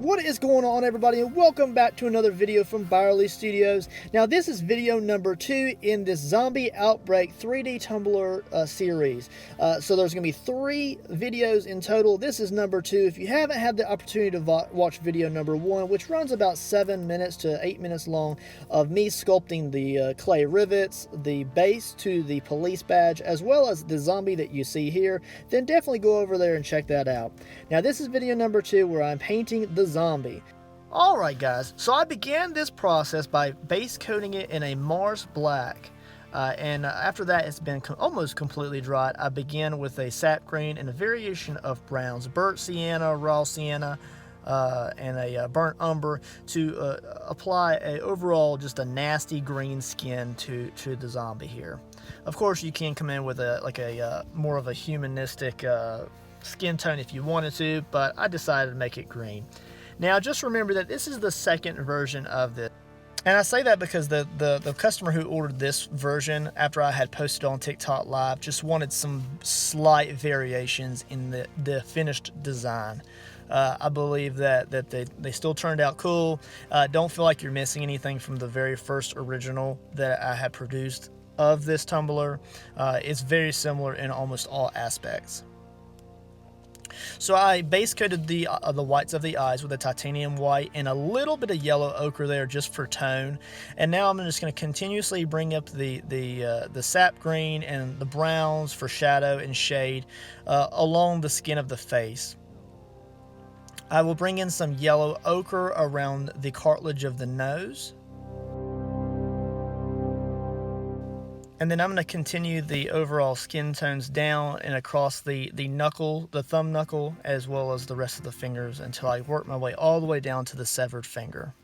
What is going on, everybody, and welcome back to another video from Byerly Studios. Now, this is video number 2 in this Zombie Outbreak 3D Tumbler series. So there's going to be 3 videos in total. This is number 2. If you haven't had the opportunity to watch video number 1, which runs about 7 minutes to 8 minutes long, of me sculpting the clay rivets, the base to the police badge, as well as the zombie that you see here, then definitely go over there and check that out. Now, this is video number 2 where I'm painting the zombie. Alright guys, so I began this process by base coating it in a Mars black, and after that it's been almost completely dried. I began with a sap green and a variation of browns, burnt sienna, raw sienna, and a burnt umber to apply a overall just a nasty green skin to the zombie here. Of course, you can come in with a more of a humanistic skin tone if you wanted to, but I decided to make it green. Now, just remember that this is the second version of this. And I say that because the customer who ordered this version after I had posted on TikTok Live just wanted some slight variations in the finished design. I believe that they still turned out cool. Don't feel like you're missing anything from the very first original that I had produced of this tumbler. It's very similar in almost all aspects. So I base coated the whites of the eyes with a titanium white and a little bit of yellow ochre there just for tone. And now I'm just going to continuously bring up the sap green and the browns for shadow and shade along the skin of the face. I will bring in some yellow ochre around the cartilage of the nose. And then I'm going to continue the overall skin tones down and across the knuckle, the thumb knuckle, as well as the rest of the fingers until I work my way all the way down to the severed finger.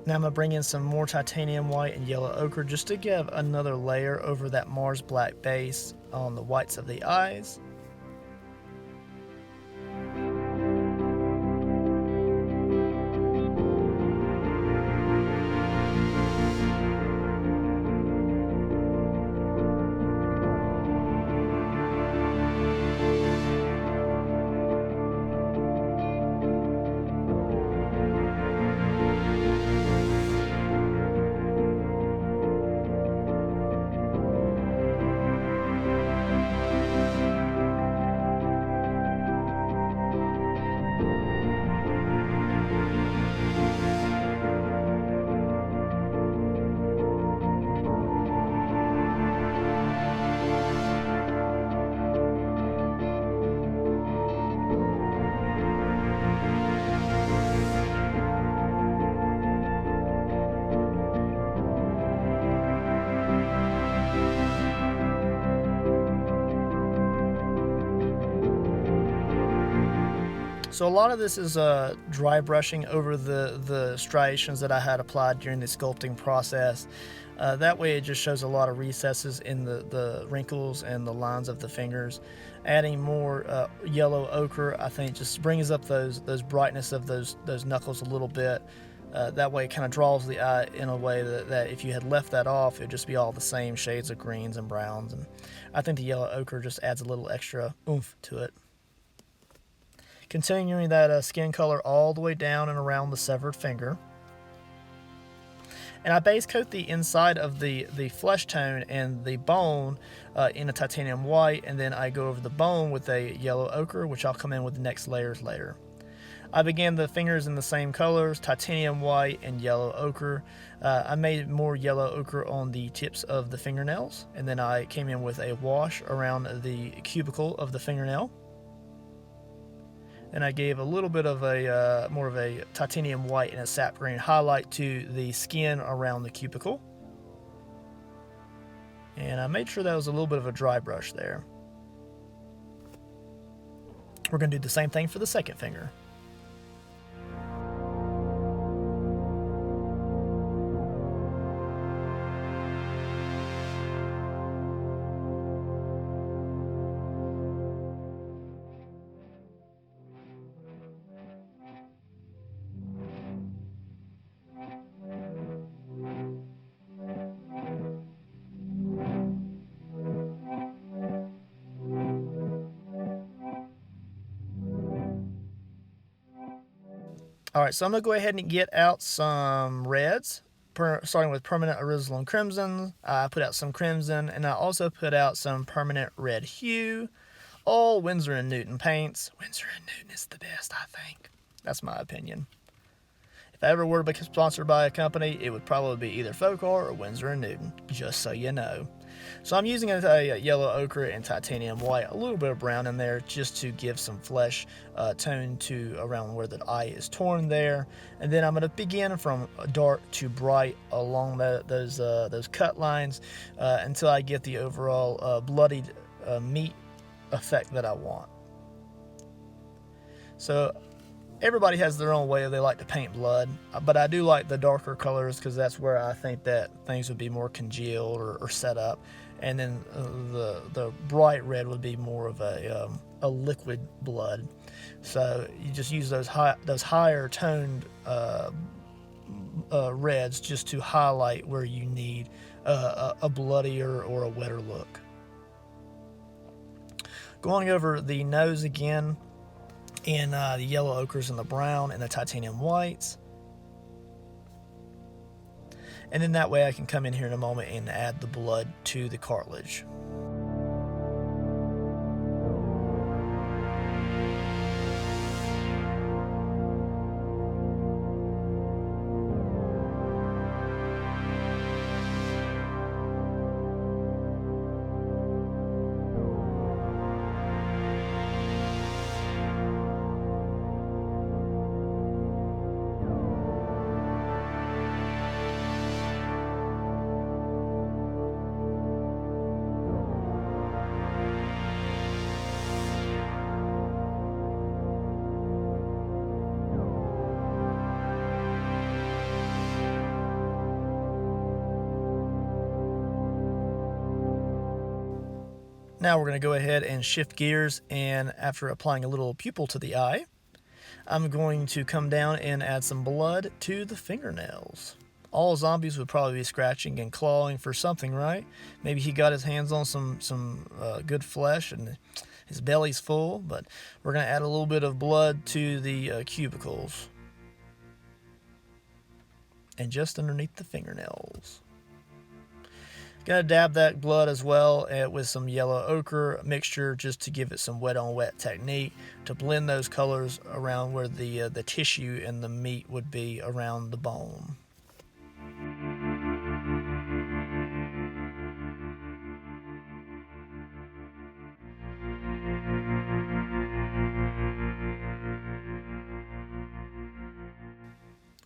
Now I'm going to bring in some more titanium white and yellow ochre just to give another layer over that Mars black base on the whites of the eyes. So a lot of this is dry brushing over the striations that I had applied during the sculpting process. That way it just shows a lot of recesses in the wrinkles and the lines of the fingers. Adding more yellow ochre, I think, just brings up those brightness of those knuckles a little bit. That way it kind of draws the eye in a way that if you had left that off, it'd just be all the same shades of greens and browns. And I think the yellow ochre just adds a little extra oomph to it. Continuing that skin color all the way down and around the severed finger. And I base coat the inside of the flesh tone and the bone in a titanium white, and then I go over the bone with a yellow ochre, which I'll come in with the next layers later. I began the fingers in the same colors, titanium white and yellow ochre. I made more yellow ochre on the tips of the fingernails, and then I came in with a wash around the cuticle of the fingernail. And I gave a little bit of a more of a titanium white and a sap green highlight to the skin around the cuticle. And I made sure that was a little bit of a dry brush there. We're going to do the same thing for the second finger. Alright, so I'm going to go ahead and get out some reds, starting with permanent alizarin crimson. I put out some crimson, and I also put out some permanent red hue. All Winsor & Newton paints. Winsor & Newton is the best, I think. That's my opinion. If I ever were to be sponsored by a company, it would probably be either Folkar or Winsor & Newton, just so you know. So I'm using a yellow ochre and titanium white, a little bit of brown in there just to give some flesh tone to around where the eye is torn there. And then I'm going to begin from dark to bright along those cut lines until I get the overall bloodied meat effect that I want. So everybody has their own way they like to paint blood, but I do like the darker colors because that's where I think that things would be more congealed or set up. And then the bright red would be more of a liquid blood. So you just use those higher toned reds just to highlight where you need a bloodier or a wetter look. Going over the nose again in the yellow ochres and the brown and the titanium whites. And then that way I can come in here in a moment and add the blood to the cartilage. Now we're going to go ahead and shift gears, and after applying a little pupil to the eye, I'm going to come down and add some blood to the fingernails. All zombies would probably be scratching and clawing for something, right? Maybe he got his hands on some good flesh and his belly's full, but we're going to add a little bit of blood to the cubicles and just underneath the fingernails. Gonna dab that blood as well with some yellow ochre mixture just to give it some wet on wet technique to blend those colors around where the tissue and the meat would be around the bone.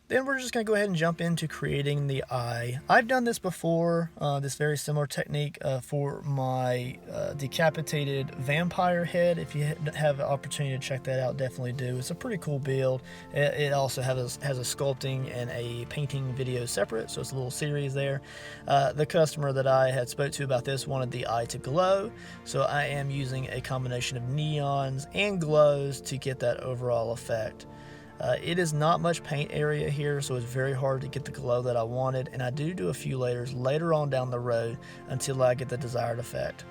Then we're just going to go ahead and jump into creating the eye. I've done this before, this very similar technique for my decapitated vampire head. If you have an opportunity to check that out, definitely do. It's a pretty cool build. It also has a sculpting and a painting video separate, so it's a little series there. The customer that I had spoke to about this wanted the eye to glow, so I am using a combination of neons and glows to get that overall effect. It is not much paint area here, so it's very hard to get the glow that I wanted, and I do a few layers later on down the road until I get the desired effect.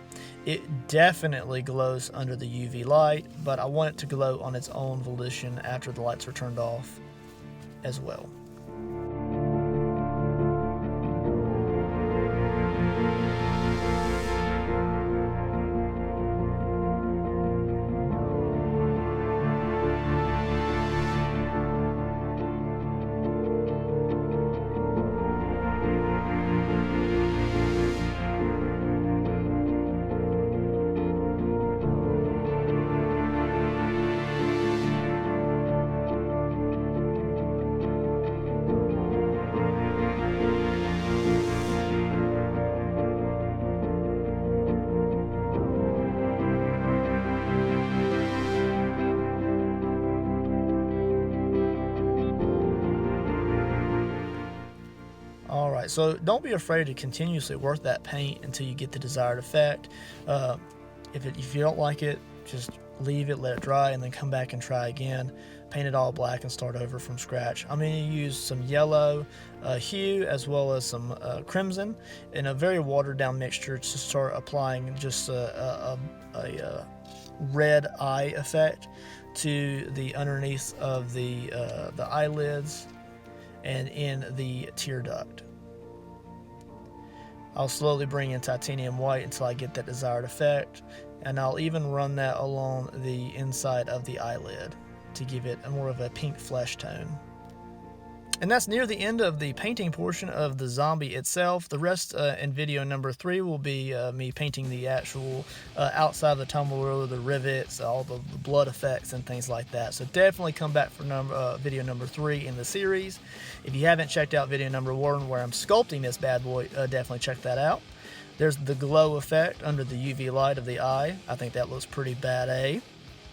It definitely glows under the UV light, but I want it to glow on its own volition after the lights are turned off as well. Alright, so don't be afraid to continuously work that paint until you get the desired effect. If you don't like it, just leave it, let it dry, and then come back and try again. Paint it all black and start over from scratch. I'm going to use some yellow hue as well as some crimson in a very watered down mixture to start applying just a red eye effect to the underneath of the eyelids and in the tear duct. I'll slowly bring in titanium white until I get that desired effect, and I'll even run that along the inside of the eyelid to give it more of a pink flesh tone. And that's near the end of the painting portion of the zombie itself. The rest in video number 3 will be me painting the actual outside of the tumbler, the rivets, all the blood effects and things like that. So definitely come back for video number 3 in the series. If you haven't checked out video number 1 where I'm sculpting this bad boy, definitely check that out. There's the glow effect under the UV light of the eye. I think that looks pretty bad,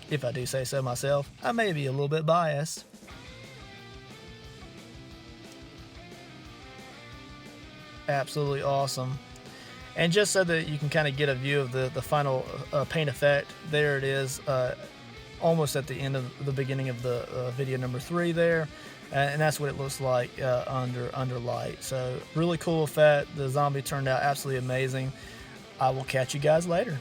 if I do say so myself. I may be a little bit biased. Absolutely awesome. And just so that you can kind of get a view of the final paint effect, there it is, almost at the end of the beginning of the video number 3 there, and that's what it looks like under light. So really cool effect. The zombie turned out absolutely amazing. I will catch you guys later.